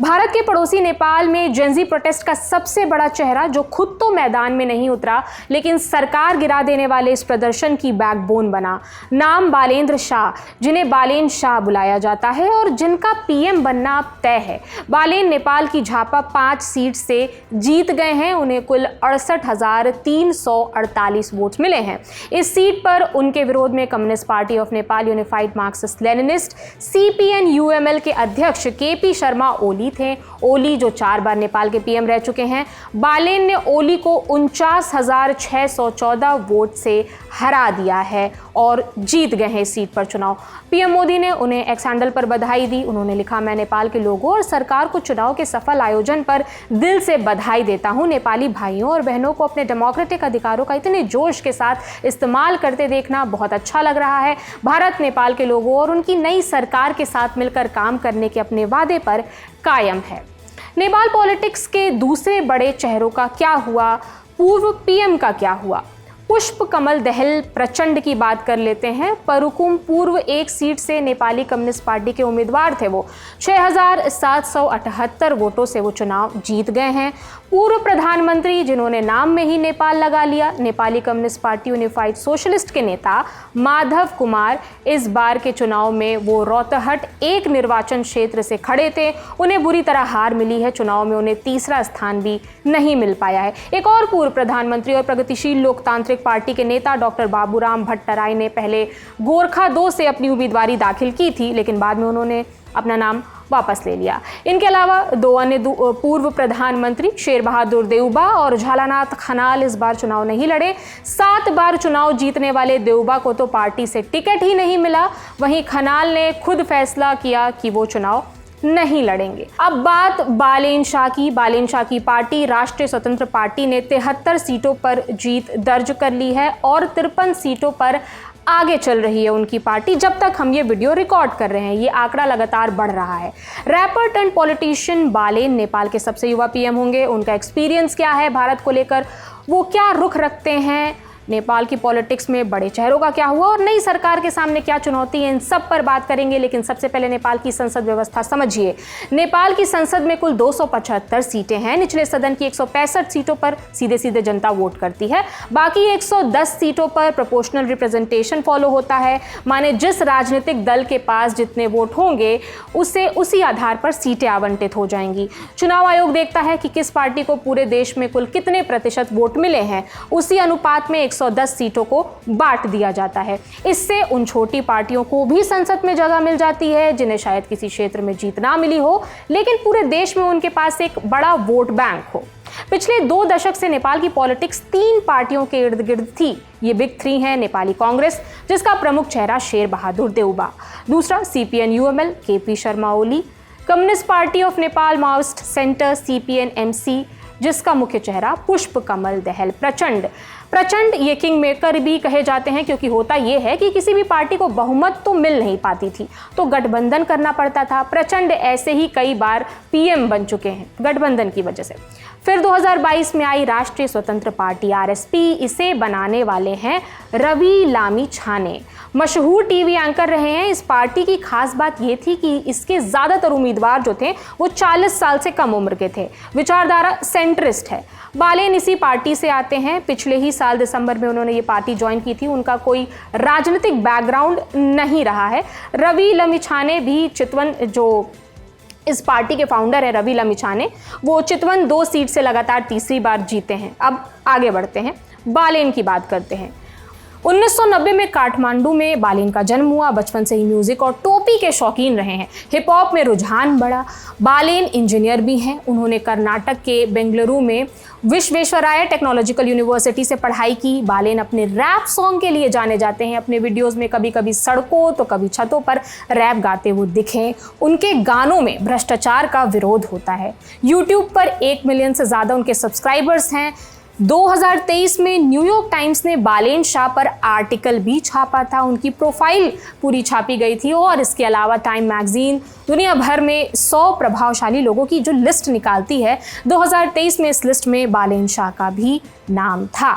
भारत के पड़ोसी नेपाल में जेनजी प्रोटेस्ट का सबसे बड़ा चेहरा, जो खुद तो मैदान में नहीं उतरा लेकिन सरकार गिरा देने वाले इस प्रदर्शन की बैकबोन बना, नाम बालेंद्र शाह, जिन्हें बालेन शाह बुलाया जाता है और जिनका पीएम बनना अब तय है। बालेन नेपाल की झापा 5 सीट से जीत गए हैं। उन्हें कुल 68,348 वोट मिले हैं। इस सीट पर उनके विरोध में communist party of Nepal, unified Marxist Leninist CPN UML के अध्यक्ष KP शर्मा ओली थे। ओली जो 4 बार नेपाल के पीएम रह चुके हैं। बालेन ने ओली को 49,614 वोट से हरा दिया है और जीत गए हैं इस सीट पर चुनाव। पीएम मोदी ने उन्हें एक्स हैंडल पर बधाई दी। उन्होंने लिखा, मैं नेपाल के लोगों और सरकार को चुनाव के सफल आयोजन पर दिल से बधाई देता हूं। नेपाली भाइयों और बहनों को अपने डेमोक्रेटिक अधिकारों का इतने जोश के साथ इस्तेमाल करते देखना बहुत अच्छा लग रहा है। भारत नेपाल के लोगों और उनकी नई सरकार के साथ मिलकर काम करने के अपने वादे पर कायम है। नेपाल पॉलिटिक्स के दूसरे बड़े चेहरों का क्या हुआ, पूर्व पीएम का क्या हुआ? पुष्प कमल दहल प्रचंड की बात कर लेते हैं। परुकुम पूर्व 1 सीट से नेपाली कम्युनिस्ट पार्टी के उम्मीदवार थे। वो 6,778 वोटों से वो चुनाव जीत गए हैं। पूर्व प्रधानमंत्री, जिन्होंने नाम में ही नेपाल लगा लिया, Nepali communist party unified socialist के नेता माधव कुमार, इस बार के चुनाव में वो रौतहट 1 निर्वाचन क्षेत्र से खड़े थे। उन्हें बुरी तरह हार मिली है। चुनाव में उन्हें तीसरा स्थान भी नहीं मिल पाया है। एक और पूर्व प्रधानमंत्री और प्रगतिशील लोकतांत्रिक पार्टी के नेता डॉक्टर बाबूराम भट्टराई ने पहले गोरखा 2 से अपनी उम्मीदवारी दाखिल की थी, लेकिन बाद में उन्होंने अपना नाम वापस ले लिया। इनके अलावा 2 अन्य पूर्व प्रधानमंत्री शेर बहादुर देउबा और झालानाथ खनाल इस बार चुनाव नहीं लड़े। 7 बार चुनाव जीतने वाले देउबा को तो पार्टी से टिकट ही नहीं मिला। वहीं खनाल ने खुद फैसला किया कि वो चुनाव नहीं लड़ेंगे। अब बात बालेन शाह की। बालेन शाह की पार्टी राष्ट्रीय स्वतंत्र पार्टी ने 73 सीटों पर जीत दर्ज कर ली है और 53 सीटों पर आगे चल रही है उनकी पार्टी। जब तक हम ये वीडियो रिकॉर्ड कर रहे हैं, ये आंकड़ा लगातार बढ़ रहा है। रैपर टर्न पॉलिटिशियन बालेन नेपाल के सबसे युवा पीएम होंगे। उनका एक्सपीरियंस क्या है भारत को लेकर, वो क्या रुख रखते हैं, नेपाल की पॉलिटिक्स में बड़े चेहरों का क्या हुआ और नई सरकार के सामने क्या चुनौती है, इन सब पर बात करेंगे। लेकिन सबसे पहले नेपाल की संसद व्यवस्था समझिए। नेपाल की संसद में कुल 275 सीटें हैं। निचले सदन की 165 सीटों पर सीधे सीधे जनता वोट करती है। बाकी 110 सीटों पर प्रोपोर्शनल रिप्रेजेंटेशन फॉलो होता है। माने जिस राजनीतिक दल के पास जितने वोट होंगे उसे उसी आधार पर सीटें आवंटित हो जाएंगी। चुनाव आयोग देखता है कि किस पार्टी को पूरे देश में कुल कितने प्रतिशत वोट मिले हैं, उसी अनुपात में 110 सीटों को बांट दिया जाता है। इससे उन छोटी पार्टियों को भी संसद में जगह मिल जाती है जिन्हें शायद किसी क्षेत्र में जीत ना मिली हो, लेकिन पूरे देश में उनके पास एक बड़ा वोट बैंक हो। पिछले 2 दशक से नेपाल की पॉलिटिक्स 3 पार्टियों के इर्द गिर्द थी। ये बिग 3 हैं। नेपाली कांग्रेस, जिसका प्रमुख चेहरा शेर बहादुर देउबा, दूसरा CPN UML KP Sharma Oli, communist party of Nepal Maoist centre CPN MC, जिसका मुख्य चेहरा पुष्प कमल दहल प्रचंड ये किंग मेकर भी कहे जाते हैं, क्योंकि होता यह है कि किसी भी पार्टी को बहुमत तो मिल नहीं पाती थी तो गठबंधन करना पड़ता था। प्रचंड ऐसे ही कई बार पीएम बन चुके हैं गठबंधन की वजह से। फिर 2022 में आई राष्ट्रीय स्वतंत्र पार्टी RSP। इसे बनाने वाले हैं रवि लामिछाने, मशहूर टीवी एंकर रहे हैं। इस पार्टी की खास बात यह थी कि इसके ज़्यादातर उम्मीदवार जो थे वो 40 साल से कम उम्र के थे। विचारधारा सेंट्रिस्ट है। बालेन इसी पार्टी से आते हैं। पिछले ही साल दिसंबर में उन्होंने ये पार्टी ज्वाइन की थी। उनका कोई राजनीतिक बैकग्राउंड नहीं रहा है। रवि लामिछाने भी चितवन, जो इस पार्टी के फाउंडर है रवि लामिछाने, वो चितवन 2 सीट से लगातार तीसरी बार जीते हैं। अब आगे बढ़ते हैं, बालेन की बात करते हैं। 1990 में काठमांडू में बालेन का जन्म हुआ। बचपन से ही म्यूजिक और टोपी के शौकीन रहे हैं। हिप हॉप में रुझान बढ़ा। बालेन इंजीनियर भी हैं। उन्होंने कर्नाटक के बेंगलुरु में विश्वेश्वराय टेक्नोलॉजिकल यूनिवर्सिटी से पढ़ाई की। बालेन अपने रैप सॉन्ग के लिए जाने जाते हैं। अपने वीडियोस में कभी कभी सड़कों तो कभी छतों पर रैप गाते हुए दिखे। उनके गानों में भ्रष्टाचार का विरोध होता है। यूट्यूब पर 1 मिलियन से ज़्यादा उनके सब्सक्राइबर्स हैं। 2023 में न्यूयॉर्क टाइम्स ने बालेन शाह पर आर्टिकल भी छापा था। उनकी प्रोफाइल पूरी छापी गई थी और इसके अलावा टाइम मैगजीन दुनिया भर में 100 प्रभावशाली लोगों की जो लिस्ट निकालती है, 2023 में इस लिस्ट में बालेन शाह का भी नाम था।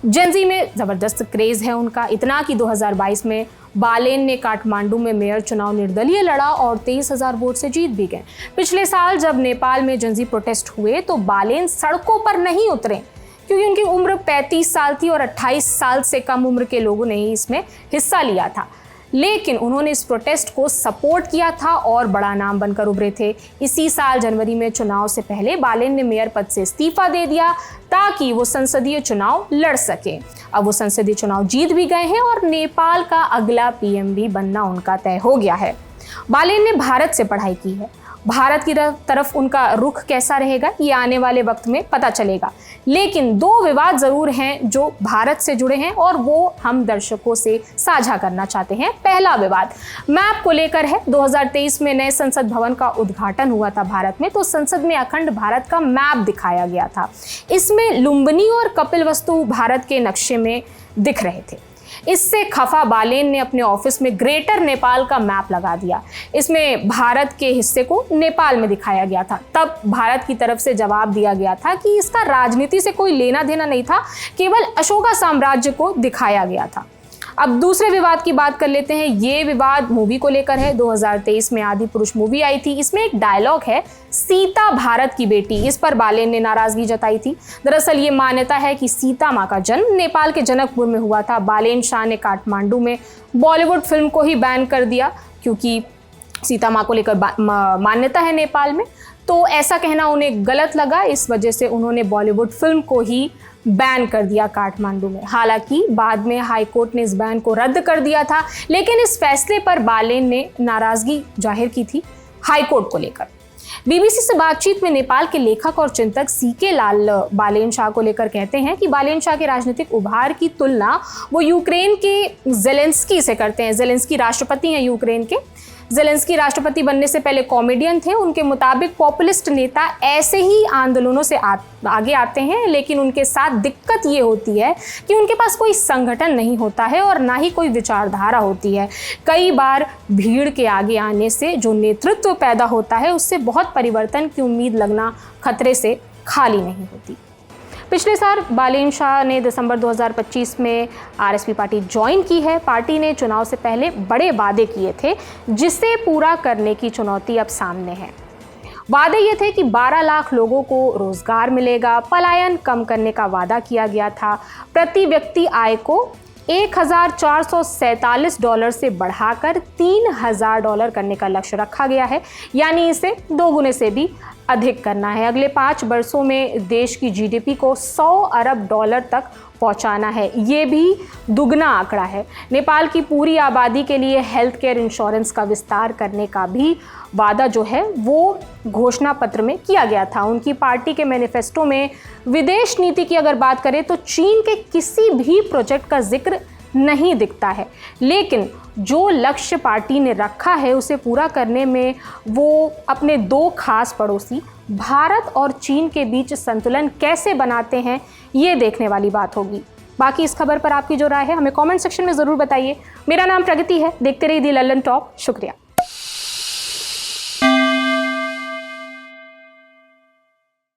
जेनजी में ज़बरदस्त क्रेज़ है उनका, इतना कि 2022 में बालेन ने काठमांडू में मेयर चुनाव निर्दलीय लड़ा और 23,000 वोट से जीत भी गए। पिछले साल जब नेपाल में जेनजी प्रोटेस्ट हुए तो बालेन सड़कों पर नहीं उतरे क्योंकि उनकी उम्र 35 साल थी और 28 साल से कम उम्र के लोगों ने ही इसमें हिस्सा लिया था, लेकिन उन्होंने इस प्रोटेस्ट को सपोर्ट किया था और बड़ा नाम बनकर उभरे थे। इसी साल जनवरी में चुनाव से पहले बालेन ने मेयर पद से इस्तीफा दे दिया ताकि वो संसदीय चुनाव लड़ सके। अब वो संसदीय चुनाव जीत भी गए हैं और नेपाल का अगला पीएम भी बनना उनका तय हो गया है। बालेन ने भारत से पढ़ाई की है। भारत की तरफ उनका रुख कैसा रहेगा ये आने वाले वक्त में पता चलेगा, लेकिन दो विवाद ज़रूर हैं जो भारत से जुड़े हैं और वो हम दर्शकों से साझा करना चाहते हैं। पहला विवाद मैप को लेकर है। 2023 में नए संसद भवन का उद्घाटन हुआ था भारत में, तो संसद में अखंड भारत का मैप दिखाया गया था। इसमें लुम्बिनी और कपिलवस्तु भारत के नक्शे में दिख रहे थे। इससे खफा बालेन ने अपने ऑफिस में ग्रेटर नेपाल का मैप लगा दिया। इसमें भारत के हिस्से को नेपाल में दिखाया गया था। तब भारत की तरफ से जवाब दिया गया था कि इसका राजनीति से कोई लेना देना नहीं था, केवल अशोका साम्राज्य को दिखाया गया था। अब दूसरे विवाद की बात कर लेते हैं। ये विवाद मूवी को लेकर है। 2023 में आदि पुरुष मूवी आई थी। इसमें एक डायलॉग है, सीता भारत की बेटी। इस पर बालेन ने नाराजगी जताई थी। दरअसल ये मान्यता है कि सीता माँ का जन्म नेपाल के जनकपुर में हुआ था। बालेन शाह ने काठमांडू में बॉलीवुड फिल्म को ही बैन कर दिया क्योंकि सीता माँ को लेकर मान्यता है नेपाल में, तो ऐसा कहना उन्हें गलत लगा। इस वजह से उन्होंने बॉलीवुड फिल्म को ही बैन कर दिया काठमांडू में। हालांकि बाद में हाई कोर्ट ने इस बैन को रद्द कर दिया था, लेकिन इस फैसले पर बालेन ने नाराजगी जाहिर की थी हाई कोर्ट को लेकर। बीबीसी से बातचीत में नेपाल के लेखक और चिंतक सीके लाल बालेन शाह को लेकर कहते हैं कि बालेन शाह के राजनीतिक उभार की तुलना वो यूक्रेन के जेलेंस्की से करते हैं। जेलेंस्की राष्ट्रपति हैं यूक्रेन के। जेलेंस्की राष्ट्रपति बनने से पहले कॉमेडियन थे। उनके मुताबिक पॉपुलिस्ट नेता ऐसे ही आंदोलनों से आगे आते हैं, लेकिन उनके साथ दिक्कत ये होती है कि उनके पास कोई संगठन नहीं होता है और ना ही कोई विचारधारा होती है। कई बार भीड़ के आगे आने से जो नेतृत्व पैदा होता है उससे बहुत परिवर्तन की उम्मीद लगना खतरे से खाली नहीं होती। पिछले साल बालेन शाह ने दिसंबर 2025 में आरएसपी पार्टी ज्वाइन की है। पार्टी ने चुनाव से पहले बड़े वादे किए थे जिसे पूरा करने की चुनौती अब सामने है। वादे ये थे कि 12 लाख लोगों को रोजगार मिलेगा, पलायन कम करने का वादा किया गया था, प्रति व्यक्ति आय को $1,447 से बढ़ाकर $3,000 करने का लक्ष्य रखा गया है, यानी इसे 2 गुने से भी अधिक करना है। अगले 5 वर्षों में देश की जीडीपी को $100 अरब तक पहुंचाना है। ये भी दुगना आंकड़ा है। नेपाल की पूरी आबादी के लिए हेल्थ केयर इंश्योरेंस का विस्तार करने का भी वादा जो है वो घोषणा पत्र में किया गया था। उनकी पार्टी के मैनिफेस्टो में विदेश नीति की अगर बात करें तो चीन के किसी भी प्रोजेक्ट का जिक्र नहीं दिखता है, लेकिन जो लक्ष्य पार्टी ने रखा है उसे पूरा करने में वो अपने 2 खास पड़ोसी भारत और चीन के बीच संतुलन कैसे बनाते हैं ये देखने वाली बात होगी। बाकी इस खबर पर आपकी जो राय है हमें कमेंट सेक्शन में ज़रूर बताइए। मेरा नाम प्रगति है। देखते रहिए दी लल्लन टॉप। शुक्रिया।